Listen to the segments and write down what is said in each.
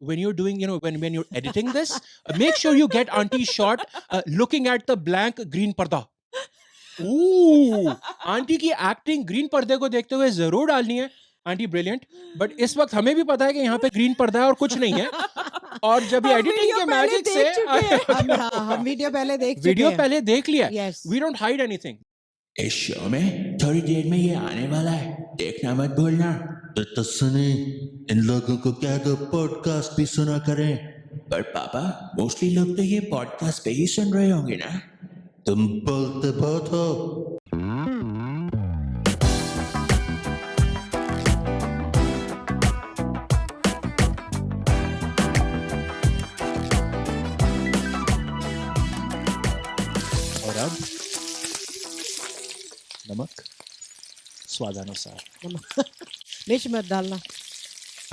when you're doing, when you're editing this, make sure you get Auntie's shot looking at the blank green पर्दा. Aunty की acting green पर्दे को देखते हुए जरूर डालनी है. Aunty brilliant. बट इस वक्त हमें भी पता है कि यहाँ पे ग्रीन पर्दा है और कुछ नहीं है. और जब ये हम एडिटिंग वीडियो के पहले मैजिक देख चुके हैं। से हम वीडियो पहले देख चुके वीडियो हैं। पहले देख लिया. Yes. We don't hide anything. इस शो में थोड़ी देर में ये आने वाला है, देखना मत भूलना. तो सुने, इन लोगों को क्या दो पॉडकास्ट भी सुना करें. पर पापा, मोस्टली लोग तो ये पॉडकास्ट पे ही सुन रहे होंगे ना. तुम बोलते बहुत हो. और अब नमक स्वादानुसार. मिर्च मत डालना।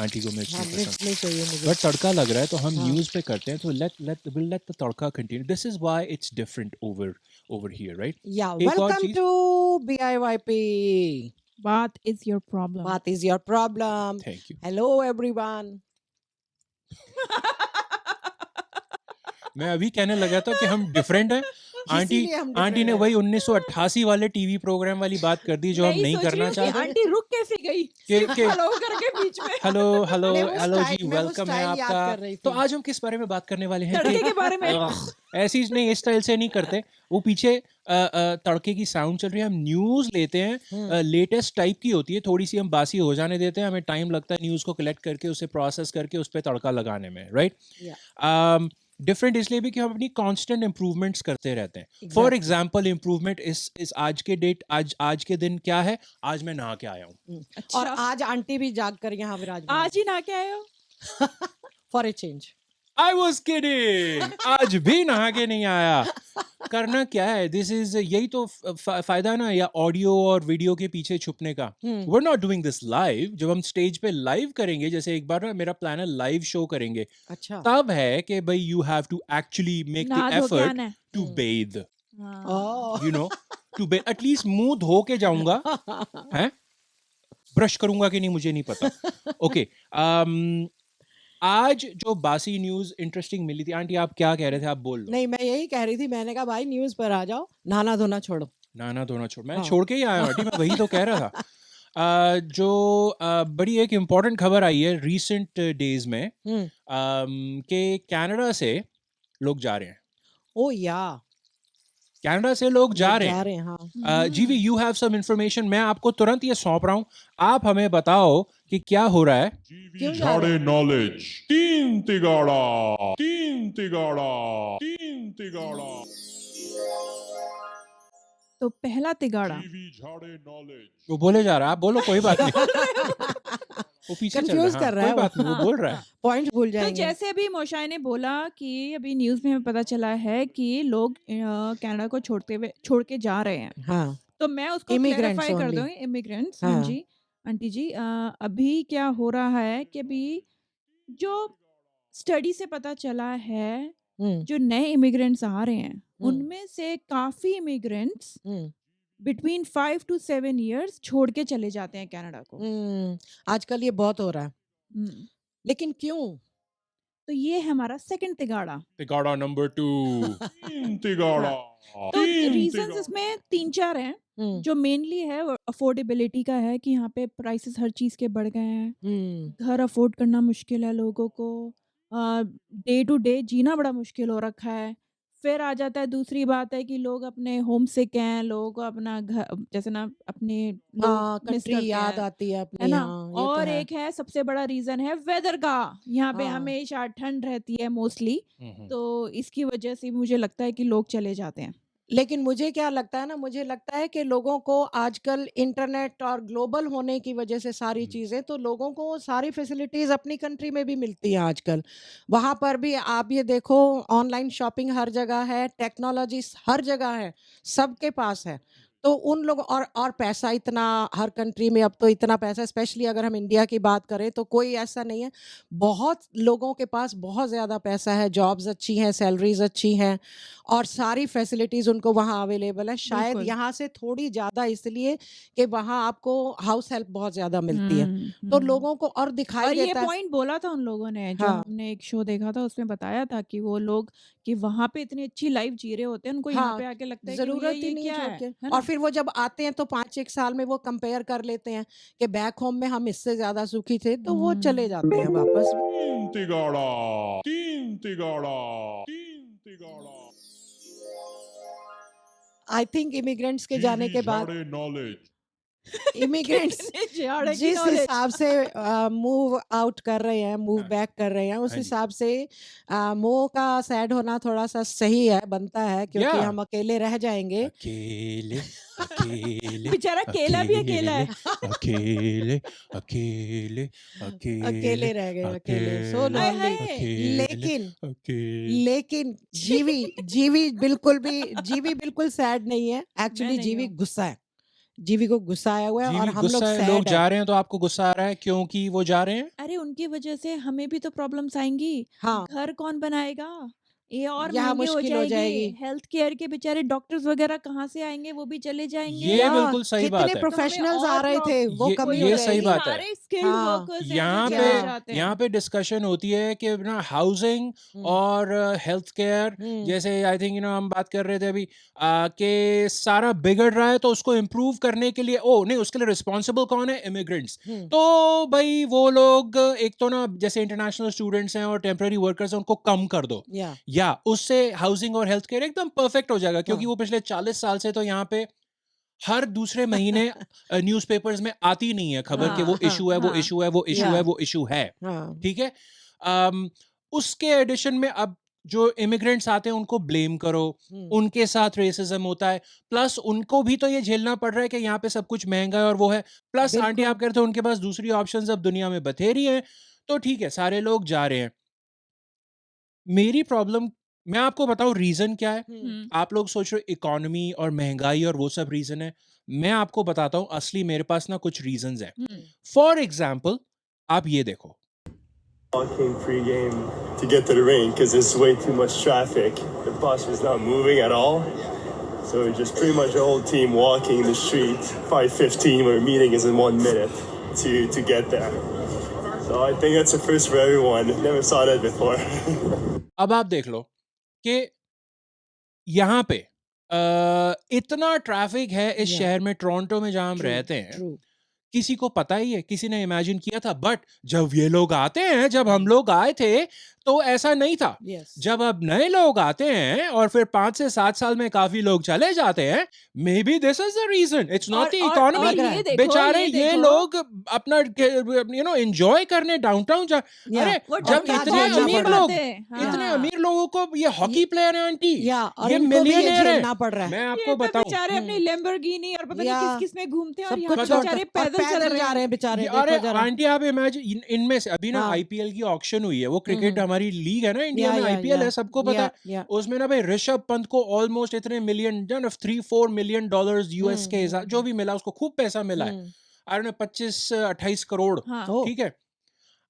आंटी को मिर्च हाँ, नहीं मिर्च पसंद. नहीं चाहिए मुझे। बट तड़का लग रहा है तो हम हाँ। न्यूज़ पे करते हैं, तो we'll let the tadka continue. This is why it's different over here, right? Yeah, एक और welcome चीज. to BIYP. What is your problem? What is your problem? Thank you. Hello everyone. मैं अभी कहने लगा था कि हम डिफरेंट हैं. आंटी इसीलिए हम आंटी different ने हैं। वही 1988 वाले टीवी प्रोग्राम वाली बात कर दी जो हम नहीं करना चाहते. आंटी रुक कैसे गई? के हेलो करके बीच में। हेलो हेलो मैं वो हेलो style- जी, मैं वो वेलकम है style याद आपका. कर रही तो थी। आज हम किस बारे में बात करने वाले हैं? तड़के के बारे में। ऐसी नहीं, इस स्टाइल से नहीं करते. वो पीछे तड़के की साउंड चल रही है. हम न्यूज़ लेते हैं, लेटेस्ट टाइप की होती है, थोड़ी सी हम बासी हो जाने देते हैं. हमें टाइम लगता है न्यूज़ को कलेक्ट करके, उसे प्रोसेस करके, उस पर तड़का लगाने में, राइट. डिफरेंट इसलिए भी कि हम अपनी कांस्टेंट इंप्रूवमेंट्स करते रहते हैं. For Exactly. एग्जांपल, इंप्रूवमेंट इस आज के डेट, आज के दिन क्या है? आज मैं नहा के आया हूँ. अच्छा। और आज आंटी भी जाग कर यहाँ विराजमान आज ही ना के आए हो? For a change. I was kidding. आज भी नहा के नहीं आया. करना क्या है? दिस इज, यही तो फायदा ना, या ऑडियो और वीडियो के पीछे छुपने का. We're not doing this live. जब हम स्टेज पे लाइव करेंगे, जैसे एक बार ना मेरा प्लान है लाइव शो करेंगे, अच्छा। तब है कि भाई you have to actually make the नहा धो के एफर्ट आना है। टू बेथ, हाँ। Oh. You know, to bathe. At least मुंह धो के जाऊंगा. हैं? ब्रश करूंगा कि नहीं मुझे नहीं पता. ओके. आज जो बासी न्यूज़ इंटरेस्टिंग मिली थी. आंटी आप क्या कह रहे थे? आप बोल लो. नहीं, मैं यही कह रही थी, मैंने कहा भाई न्यूज़ पर आ जाओ, नहाना धोना छोड़ो। नाना धोना छोड़, मैं हाँ। छोड़ के ही आया हूँ आंटी. मैं वही तो कह रहा था. जो बड़ी एक इम्पॉर्टेंट खबर आई है रिसेंट डेज में, हम्म। कि कनाडा से लोग जा रहे हैं. ओ या, कनाडा से लोग जा रहे जा हैं. रहे हैं, हाँ। जीवी, यू हैव सम इंफॉर्मेशन. मैं आपको तुरंत ये सौंप रहा हूँ. आप हमें बताओ कि क्या हो रहा है. क्यों जीवी जा रहे झाड़े नॉलेज. तीन तिगाड़ा, तीन तिगाड़ा, तीन तिगाड़ा. तो पहला तिगाड़ा। जीवी झाड़े नॉलेज. वो बोले जा रहा है, आप बोलो, कोई बात नहीं. वो पीछे चल Confuse रहा कर है. रहा कोई है बात नहीं, वो बोल रहा है. पॉइंट भूल तो जाएंगे। जैसे अभी मोशाई ने बोला कि अभी न्यूज़ में हमें पता चला है कि लोग कनाडा को छोड़ के जा रहे हैं, हाँ। तो मैं उसको Immigrants क्लैरिफाई कर only. दूंगी. इमिग्रेंट्स. हाँ। हाँ जी आंटी जी. अभी क्या हो रहा है कि अभी जो स्टडी से पता चला है, हम्म। जो नए इमिग्रेंट्स आ रहे हैं, हम्म। उनमें से काफी immigrants hmm. Between 5 to 7 years छोड़ के चले जाते हैं कनाडा को. आजकल ये बहुत हो रहा है, हम्म. लेकिन क्यों? तो ये है हमारा सेकंड तिगाड़ा. तिगाड़ा नंबर 2. तीन तिगाड़ा, तो तीन रीजंस तिगाड़ा. इसमें 3-4 हैं. हम्म। जो मेनली है अफोर्डेबिलिटी का है कि यहाँ पे प्राइसेस हर चीज़ के बढ़ गए हैं. हम्म। घर अफोर्ड करना मुश्किल है लोगों को. डे टू डे जीना बड़ा मुश्किल हो रखा है. फिर आ जाता है दूसरी बात है कि लोग अपने होम सिक हैं, लोगों को अपना घर, जैसे ना अपने लोग हाँ, मिस कंट्री करते याद हैं, आती है है अपनी। ना. हाँ, ये तो और है। एक है सबसे बड़ा रीजन है वेदर का. यहाँ पे हाँ। हमेशा ठंड रहती है मोस्टली, तो इसकी वजह से मुझे लगता है कि लोग चले जाते हैं. लेकिन मुझे क्या लगता है ना, मुझे लगता है कि लोगों को आजकल इंटरनेट और ग्लोबल होने की वजह से सारी चीज़ें, तो लोगों को सारी फैसिलिटीज़ अपनी कंट्री में भी मिलती हैं आजकल. वहाँ पर भी आप ये देखो, ऑनलाइन शॉपिंग हर जगह है, टेक्नोलॉजी हर जगह है, सबके पास है. तो उन लोग और पैसा इतना हर कंट्री में, अब तो इतना पैसा, स्पेशली अगर हम इंडिया की बात करें तो कोई ऐसा नहीं है, बहुत लोगों के पास बहुत ज़्यादा पैसा है, जॉब्स अच्छी हैं, सैलरीज अच्छी हैं और सारी फैसिलिटीज़ उनको वहाँ अवेलेबल है। शायद बिल्कुल। यहाँ से थोड़ी ज़्यादा इसलिए कि वहाँ आपको हाउस हेल्प बहुत ज़्यादा मिलती है, तो हुँ। लोगों को और दिखाई और ये देता है। पॉइंट बोला था उन लोगों ने, जो हाँ, हमने एक शो देखा था उसमें बताया था कि वो लोग कि वहाँ पे इतनी अच्छी लाइफ जी रहे होते हैं, उनको यहाँ हाँ, पे आके लगता है कि भैया ज़रूरत ही ये नहीं क्या छोड़ के। है और ना? फिर वो जब आते हैं तो 5-1 साल में वो कंपेयर कर लेते हैं कि बैक होम में हम इससे ज़्यादा सुखी थे, तो वो चले जाते हैं वापस। तीन तिगाड़ा तीन तिगाड़ा तीन तिगाड़ा आई थिंक इमिग्रेंट्स के जाने जीवी के बाद झाड़े नॉलेज इमिग्रेंट्स कितने झाड़े की जिस नॉलेज। हिसाब से मूव आउट कर रहे हैं, मूव हाँ, बैक कर रहे हैं, उस हाँ जी। हिसाब से मोह का सैड होना थोड़ा-सा सही है, बनता है, क्योंकि या हम अकेले रह जाएँगे। अकेले अकेले बेचारा केला भी अकेला है। अकेले अकेले अकेले अकेले रह गए, अकेले, सो अकेले आय लोनली। हाय! अकेले लेकिन अकेले लेकिन जीवी जीवी बिल्कुल सैड नहीं है। मैं एक्चुअली नहीं जीवी हूँ। गुस्सा है। जीवी को गुस्सा आया हुआ है और जीवी हम लोग गुस्सा है, लोग सैड है। जा रहे हैं तो आपको गुस्सा आ रहा है क्योंकि वो जा रहे हैं? अरे उनकी वजह से हमें भी तो प्रॉब्लम्स आएँगी। हाँ, घर कौन बनाएगा? ये और यहाँ महँगे हो मुश्किल हो जाएँगे। जाएगी। हेल्थ केयर के बेचारे डॉक्टर्स वगैरह कहाँ से आएँगे? वो भी चले जाएँगे। ये या बिल्कुल सही कितने बात है। तो हमें प्रोफेशनल्स आ और रहे थे, वो ये कमी वही हो ये होता है सही कि जाएगी। बात है। सारे स्किल्ड हाँ, वर्कर्स हैं जो यहाँ पे चले या जाते हैं। यहाँ पे डिस्कशन होती है कि ना हाउसिंग हुँ, और हेल्थ केयर, हुँ, जैसे आई थिंक हम बात कर रहे थे अभी कि सारा बिगड़ रहा है तो उसको इम्प्रूव करने के लिए नहीं, उसके लिए रिस्पॉन्सिबल कौन है? इमिग्रेंट्स। हुँ, तो भाई वो लोग एक तो ना जैसे इंटरनेशनल स्टूडेंट्स हैं और टेम्पररी वर्कर्स हैं, उनको कम कर दो या उससे हाउसिंग और हेल्थ केयर एकदम परफेक्ट हो जाएगा, क्योंकि हाँ। वो पिछले 40 साल से तो यहाँ पे हर दूसरे महीने न्यूज़पेपर्स में आती नहीं है खबर कि हाँ, वो हाँ, इशू है, वो हाँ। इशू है, वो इशू या है, वो इशू है। हाँ, ठीक है? उसके एडिशन में अब जो इमिग्रेंट्स आते हैं उनको ब्लेम करो, हुँ, उनके साथ रेसिज्म होता है, प्लस उनको भी तो ये झेलना पड़ रहा है कि यहाँ पे सब कुछ महँगा है और वो है, प्लस आंटी बिल्कुल। आप कह रहे थे उनके पास दूसरी ऑप्शंस अब दुनिया में बथेरी हैं, तो ठीक है, सारे लोग जा रहे हैं। मेरी प्रॉब्लम, मैं आपको बताऊँ रीज़न क्या है? हुँ, हुँ। आप लोग सोच रहे हो इकोनॉमी और महँगाई और वो सब रीज़न है। मैं आपको बताता हूँ असली मेरे पास ना कुछ रीज़न्स हैं। हुँ। फॉर एग्ज़ाम्पल आप ये देखो, Walking pre-game to get to the rain because there's way too much traffic. The bus was not moving at all. So just pretty much the whole team walking the street, 5:15 where the meeting is in 1 minute to get there. So I think that's a first for everyone. Never saw that before. अब आप देख लो कि यहाँ पे इतना traffic है इस या शहर में, टोरंटो में जहाँ हम ट्रू, रहते हैं, ट्रू। किसी को पता ही है, किसी ने इमेजिन किया था? बट जब ये लोग आते हैं, जब हम लोग आए थे, तो ऐसा नहीं था। यस। जब अब नए लोग आते हैं और फिर 5 से 7 साल में काफ़ी लोग चले जाते हैं, may be this is the reason, it's not the economy. लग रहा है। बेचारे ये लोग अपना एन्जॉय करने डाउनटाउन जा, या अरे और जब क्या इतने झेलना अमीर पड़ रहा है। लोग, हाँ। इतने अमीर लोगों को, ये हॉकी ये प्लेयर हैं आंटी, या और ये इनको भी ये मिलियनेयर हैं। झेलना पड़ रहा है। मैं ये आपको तो बताऊँ, बेचारे अपनी लैम्बोर्गिनी और पता नहीं या किस-किस में घूमते हैं और सब यहाँ कुछ पे छोड़ बेचारे कर और पैदल चल रहे जा रहे हैं। हैं बेचारे, अरे देखो जरा। आंटी आप इमेजिन इनमें से अभी ना हाँ। आईपीएल की ऑक्शन हुई है, वो हुँ, क्रिकेट हुँ। हमारी लीग है ना इंडिया या में, या आईपीएल या है, सबको पता है। या उसमें ना भाई ऋषभ पंत को ऑलमोस्ट इतने मिलियन, 3-4 मिलियन डॉलर्स यूएस के हिसाब जो भी मिला, उसको खूब पैसा मिला है। हुँ। I don't know 25-28 crore. हाँ। ओह! ठीक है?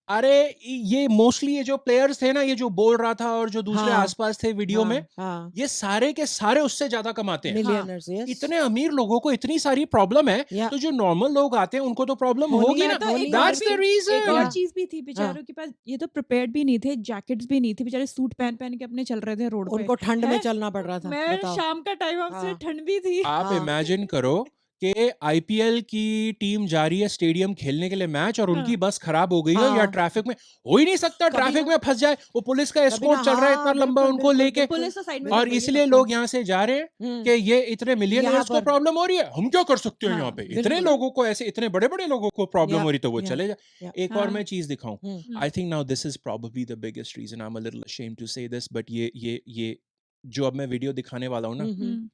अरे ये मोस्टली ये जो प्लेयर्स थे ना, ये जो बोल रहा था और जो दूसरे हाँ, आसपास थे वीडियो में, हाँ, ये सारे के सारे उससे ज्यादा कमाते हैं। Millionaires, yes. इतने अमीर लोगों को इतनी सारी प्रॉब्लम है, या तो जो नॉर्मल लोग आते हैं उनको तो प्रॉब्लम होनी होगी है, ना। तो होनी एक है, और दैट्स द भी एक रीजन। और या चीज़ भी थी, बेचारों के पास ये तो प्रिपेयर्ड भी नहीं थे, जैकेट्स भी नहीं थी, बेचारे सूट पहन-पहन के अपने चल रहे थे रोड पे। उनको ठंड में हैं? चलना पड़ रहा था, मैं बताओ। शाम का टाइम आपसे हाँ। ठंड भी थी। आप हाँ। इमेजिन करो कि आईपीएल की टीम जा रही है स्टेडियम खेलने के लिए मैच, और उनकी हाँ। बस खराब हो गई है, या हाँ। ट्रैफिक में हो ही नहीं सकता, कभी ट्रैफिक ना में फंस जाए, वो पुलिस का कभी एस्कॉर्ट ना चल रहा है इतना हाँ, लंबा बिल्कुल, उनको बिल्कुल, लेके, बिल्कुल। पुलिस तो साइड में और कर देगी इसलिए सबको। लोग यहाँ से जा रहे हैं हुँ। कि ये इतने मिलियनर्स को पर प्रॉब्लम हो रही है, हम क्या कर सकते हैं हाँ, यहाँ पे, इतने बिल्कुल। लोगों को, ऐसे इतने बड़े बड़े लोगों को प्रॉब्लम या हो रही, तो वो या चले जाए। या एक और हाँ। मैं चीज दिखाऊं, हुँ। हुँ। I think now this is probably the biggest reason, I am a little ashamed to say this, but ये जो अब मैं वीडियो दिखाने वाला हूँ ना, हुँ, हुँ। हुँ।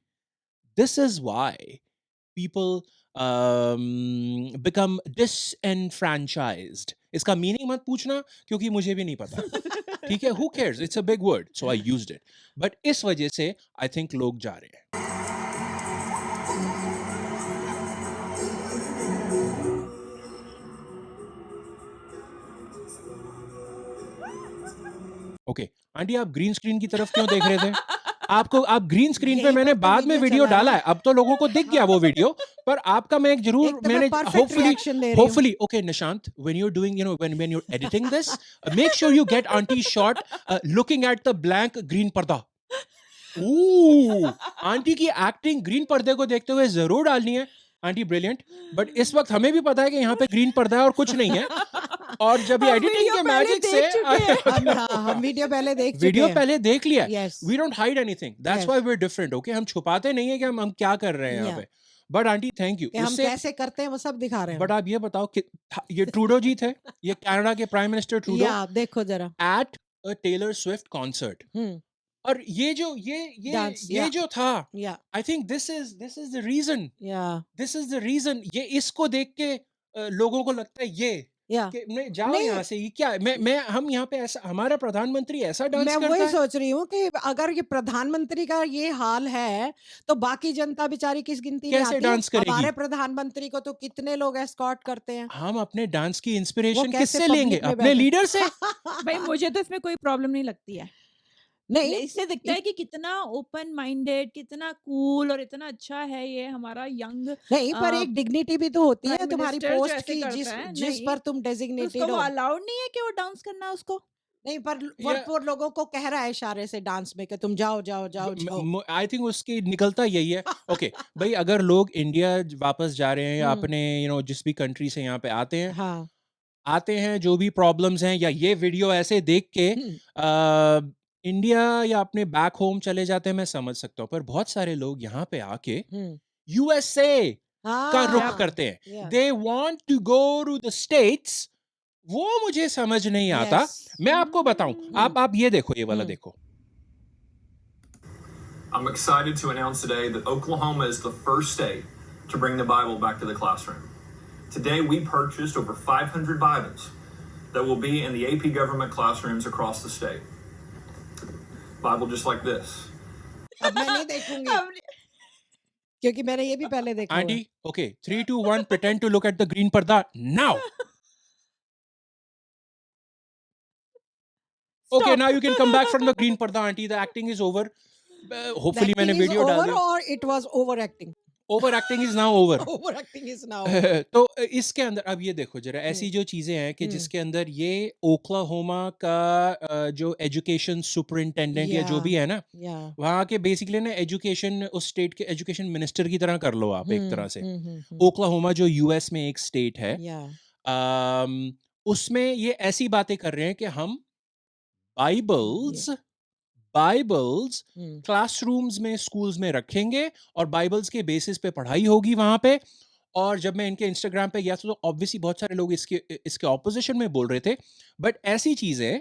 this is why people become disenfranchised. इसका मीनिंग मत पूछना क्योंकि मुझे भी नहीं पता। ठीक है, who cares, it's a big word, so I used it, but इस वजह से I think लोग जा रहे हैं। ओके आंटी आप ग्रीन स्क्रीन की तरफ क्यों देख रहे थे? आप ग्रीन स्क्रीन पे यहीं मैंने पर तो बाद में वीडियो वीडियो चला डाला ना। है, अब तो लोगों को दिख गया वो वीडियो, पर आपका मैं एक जरूर एक तो मैं मैंने परफेक्ट रिएक्शन ले रही हूँ। Hopefully okay Nishant when you are doing when you're editing this make sure you get auntie shot looking at the blank green पर्दा। आंटी की एक्टिंग ग्रीन पर्दे को देखते हुए जरूर डालनी है आंटी, ब्रिलियंट। बट इस वक्त हमें भी पता है कि यहाँ पे ग्रीन पर्दा है और कुछ नहीं है, और जब ये हम एडिटिंग वीडियो के पहले मैजिक देख से चुके हैं। हम वीडियो पहले देख चुके वीडियो हैं। पहले देख लिया, Yes. We don't hide anything, that's Yes. Why we are different. Okay हम छुपाते नहीं है कि हम क्या कर रहे हैं यहाँ Yeah. पे। But aunty thank you. कि हम कैसे करते हैं वो सब दिखा रहे हैं। बट आप ये बताओ कि ये ट्रूडो जी थे, ये कनाडा के प्राइम मिनिस्टर ट्रूडो या देखो जरा। At a Taylor Swift concert, और ये Dance, ये yeah. जो था, या I think this is the reason, या दिस इज द रीजन। ये इसको देख के लोगों को लगता है ये या कि नहीं जाओ नहीं। यहाँ से, ये क्या मैं हम यहाँ पे ऐसा, हमारा प्रधानमंत्री ऐसा डांस मैं करता वही है। सोच रही हूँ कि अगर ये प्रधानमंत्री का ये हाल है तो बाकी जनता बेचारी किस गिनती में कैसे आती है? डांस करेगी? हमारे प्रधानमंत्री को तो कितने लोग एस्कॉर्ट करते हैं। हम अपने डांस की इंस्पिरेशन कैसे किससे public लेंगे? में अपने बैठे? लीडर से। भाई मुझे तो इसमें कोई प्रॉब्लम नहीं लगती है। नहीं इससे दिखता है कि कितना ओपन माइंडेड, कितना कूल और इतना अच्छा है ये हमारा यंग। नहीं पर एक डिग्निटी भी तो होती है प्राइम तुम्हारी मिनिस्टर जो पोस्ट ऐसे की, करता जिस है, जिस नहीं, पर तुम तो डेजिग्नेटेड उसको वो हो। अलाउड नहीं है कि वो डांस करना है उसको। नहीं पर Yeah. वो लोगों को कह रहा है इशारे से डांस में कि तुम जाओ जाओ जाओ जाओ। आई थिंक उसकी निकलता यही है। ओके भाई अगर लोग इंडिया वापस जा रहे हैं या हम्म। अपने जिस भी कंट्री से यहाँ पे हाँ आते हैं जो भी प्रॉब्लम्स हैं, या ये वीडियो ऐसे देख के हम्म, इंडिया या अपने बैक होम चले जाते हैं, मैं समझ सकता हूँ। पर बहुत सारे लोग यहाँ पे आके हम्म, यूएसए का रुख हाँ करते हैं, yeah. They want to go to the States. वो मुझे समझ नहीं आता। Yes. मैं आपको बताऊं, आप ये देखो, ये वाला देखो। I'm excited to announce today that Oklahoma is the first state to bring the Bible back to the classroom. Today, we purchased over 500 Bibles that will be in the AP government classrooms across the state. Bible just like this. अब मैं नहीं देखूंगी क्योंकि मैंने ये भी पहले देखा हुआ है। Aunty okay 3 2 1 pretend to look at the green पर्दा now. Okay, now you can come back from the green पर्दा aunty, the acting is over. Hopefully मैंने Acting is वीडियो डाल over दिया। or it was overacting? Over acting is now over. Overacting is now. तो इसके अंदर अब ये देखो जरा, ऐसी जो चीजें हैं कि जिसके अंदर ये ओक्लाहोमा का जो एजुकेशन सुपरिंटेंडेंट या जो Yeah. भी है ना, Yeah. वहाँ के बेसिकली ना एजुकेशन, उस स्टेट के एजुकेशन मिनिस्टर की तरह कर लो आप एक तरह से। हम्म, ओक्लाहोमा जो यूएस में एक स्टेट है, yeah. उसमें ये ऐसी बातें कर रहे हैं कि हम बाइबल्स हम्म, क्लासरूम्स में, स्कूल्स में रखेंगे और बाइबल्स के बेसिस पे पढ़ाई होगी वहां पे। और जब मैं इनके इंस्टाग्राम पे गया तो ऑब्वियसली बहुत सारे लोग इसके ऑपोजिशन में बोल रहे थे। बट ऐसी चीजें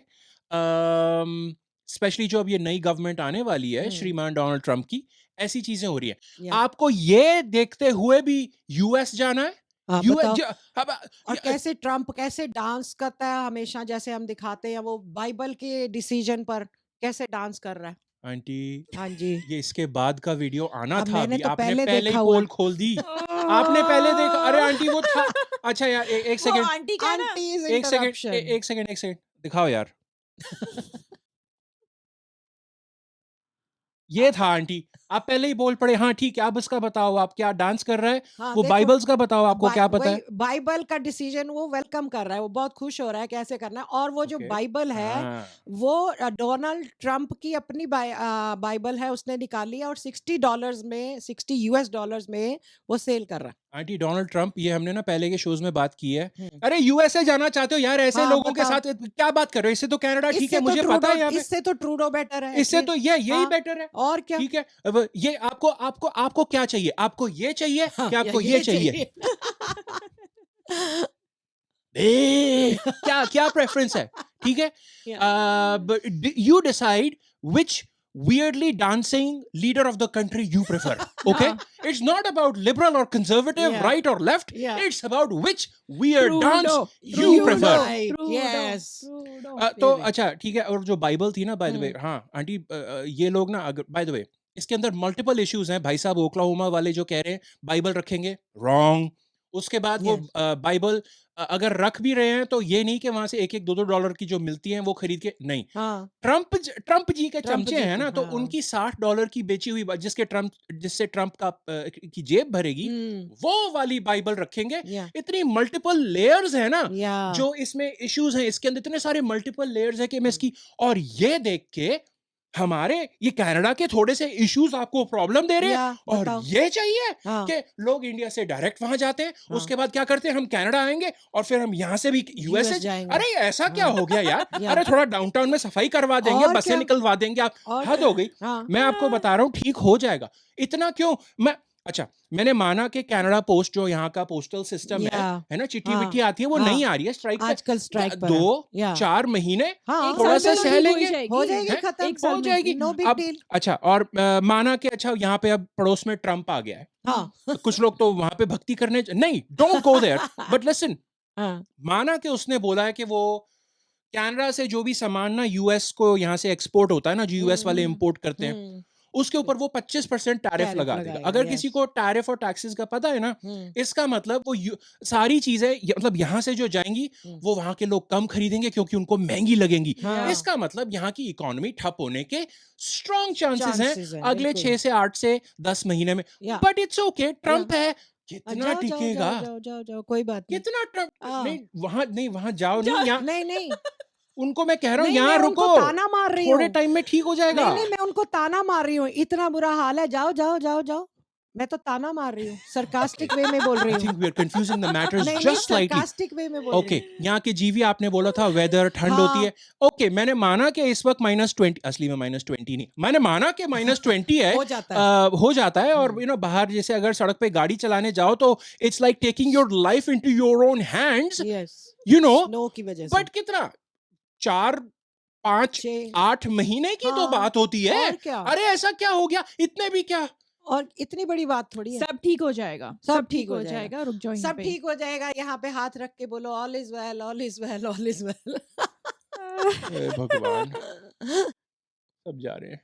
स्पेशली जो अब ये नई गवर्नमेंट आने वाली है श्रीमान डोनाल्ड ट्रंप की, ऐसी चीजें हो रही है। Yeah. आपको ये देखते हुए भी यूएस जाना है? हाँ, यूएस बताओ। और कैसे ट्रम्प कैसे डांस करता है हमेशा, जैसे हम दिखाते हैं वो बाइबल के डिसीजन पर कैसे डांस कर रहा है। आंटी हाँ जी। ये इसके बाद का वीडियो आना अब था, मैंने अभी तो आपने पहले पहले ही देखा हुआ पोल खोल दी। आपने पहले देखा? अरे आंटी वो था। अच्छा यार एक वो सेकंड, आंटी का ना, Auntie's एक सेकंड, interruption. एक सेकंड, एक सेकंड दिखाओ यार। ये था आंटी, आप पहले ही बोल पड़े। हाँ ठीक है, आप इसका बताओ, आप क्या डांस कर रहे हैं? हाँ, वो देखो, बाइबल्स का बताओ, आपको क्या पता है? वही बाइबल का डिसीजन वो वेलकम कर रहा है, वो बहुत खुश हो रहा है कैसे करना है। और वो जो Okay. बाइबल है हाँ, वो डोनाल्ड ट्रंप की अपनी बाइबल है, उसने निकाली है और $60 में वो सेल कर रहा है। आंटी डोनाल्ड ट्रंप, ये हमने ना पहले के शोज में बात की है। हम्म। अरे यूएसए जाना चाहते हो यार, ऐसे हाँ, लोगों के बताओ। साथ क्या बात कर रहे हो? इससे तो कनाडा ठीक इससे है, तो मुझे पता है यहाँ पे। इससे तो ट्रूडो बेटर है। इससे तो यही हाँ, बेटर है। और क्या। ठीक है, अब ये आपको क्या चाहिए? आपको ये चाहिए कि आपको ये चाहिए? क्या क्या प्रेफरेंस है? ठीक है, you decide which weirdly dancing leader of the country you prefer. Okay, it's not about liberal or conservative, Yeah. right or left. Yeah. It's about which weird Trudeau. dance you Trudeau. prefer. Right, Trudeau, yes. Trudeau। तो Really. अच्छा ठीक है। और जो Bible थी ना, by the way, हाँ aunty, ये लोग ना, अगर बाय द वे इसके अंदर मल्टीपल इश्यूज हैं। भाई साहब ओक्लाहोमा वाले जो कह रहे हैं बाइबल रखेंगे, रॉन्ग। उसके बाद वो Yes. बाइबल अगर रख भी रहे हैं तो ये नहीं कि वहां से एक एक दो दो डॉलर की जो मिलती हैं वो खरीद के नहीं। हाँ, ट्रम्प जी के ट्रम्प चमचे जी हैं की, ना, तो हाँ। उनकी $60 की बेची हुई जिससे ट्रम्प का की जेब भरेगी, वो वाली बाइबल रखेंगे। Yeah. इतनी मल्टीपल लेयर्स है ना Yeah. जो इसमें इश्यूज हैं, इसके अंदर इतने सारे मल्टीपल लेयर्स है कि मैं इसकी, और ये देख के हमारे ये कनाडा के थोड़े से इश्यूज आपको प्रॉब्लम दे रहे हैं, Yeah, और बताओ। ये चाहिए हाँ, कि लोग इंडिया से डायरेक्ट वहां जाते हैं, हाँ। उसके बाद क्या करते हैं, हम कनाडा आएंगे और फिर हम यहाँ से भी यूएसए जाएंगे। अरे ऐसा क्या हाँ। हो गया यार? Yeah. अरे थोड़ा डाउनटाउन में सफाई करवा देंगे, और बसें क्या? निकलवा देंगे, आप और हद क्या? हो गई। हाँ। मैं आपको बता रहा हूँ ठीक हो जाएगा। इतना क्यों मैं अच्छा, मैंने माना कि कनाडा पोस्ट जो यहाँ का पोस्टल सिस्टम Yeah. है ना, चिट्ठी हाँ, विट्ठी आती है, वो हाँ। नहीं आ रही है, स्ट्राइक आजकल स्ट्राइक पर है। 2-4 महीने हाँ, थोड़ा एक सा साल में सह ठीक हो लेंगे, ही जाएगी। हो जाएगी हैं? खत्म। एक साल हो में। जाएगी। नो बिग अब डील। अच्छा, और माना कि अच्छा यहाँ पे अब पड़ोस में ट्रम्प आ गया है, हाँ, तो कुछ लोग तो वहां पे भक्ति करने नहीं, don't go there, but listen, हाँ, माना कि उसने बोला है कि वो कनाडा से जो भी सामान ना यूएस को यहाँ से एक्सपोर्ट होता है ना, जो यूएस वाले इंपोर्ट करते हैं, हम्म, उसके ऊपर वो 25% टैरिफ टैरिफ लगा देगा। लगाएगा, अगर yes. किसी को टैरिफ और टैक्सेस का पता है ना, हम्म, इसका मतलब वो सारी चीजें मतलब यहाँ से जो जाएंगी वो वहां के लोग कम खरीदेंगे क्योंकि उनको महंगी लगेंगी। हाँ। इसका मतलब यहाँ की इकोनॉमी ठप होने के स्ट्रॉन्ग चांसेस Chances हैं हैं, अगले बिल्कुल। 6 से 8 से 10 महीने में। Yeah. But it's okay, Trump है, कितना जाओ, जाओ, टिकेगा, जाओ, जाओ, जाओ, जाओ, कोई बात नहीं। कितना ट्रम्प, हाँ। नहीं वहां जाओ, नहीं यहाँ नहीं, नहीं, उनको मैं कह रहा हूँ नहीं, यहाँ मैं रुको, उनको ताना मार रही थोड़े हूँ। टाइम में ठीक हो जाएगा। नहीं, नहीं, मैं उनको ताना मार रही हूँ। इतना बुरा हाल है, जाओ, जाओ, जाओ, जाओ। मैं तो ताना मार रही हूँ, sarcastic वे में बोल रही I हूँ। think we are confusing the matters नहीं, just slightly. sarcastic वे में बोल रही ओके, हूँ। यहाँ के जीवी आपने बोला था वेदर ठंड हाँ। होती है। ओके, मैंने माना कि इस वक्त -20, असली में -20 नहीं, मैंने माना कि -20 है, हो जाता है। हो जाता है, और बाहर जैसे अगर सड़क पे गाड़ी चलाने जाओ तो it's like taking your life into your own hands, Yes. You know. Snow की वजह से। बट कितना 4, 5, 6 8 महीने की तो हाँ, बात होती है। और क्या? अरे ऐसा क्या हो गया, इतने भी क्या? और इतनी बड़ी बात थोड़ी है। सब ठीक हो जाएगा। सब ठीक हो जाएगा। जाएगा। रुक जाओ यहाँ सब पे। ठीक हो जाएगा। यहाँ पे हाथ रख के बोलो all is well, all is well, all is well. हे भगवान, सब जा रहे हैं।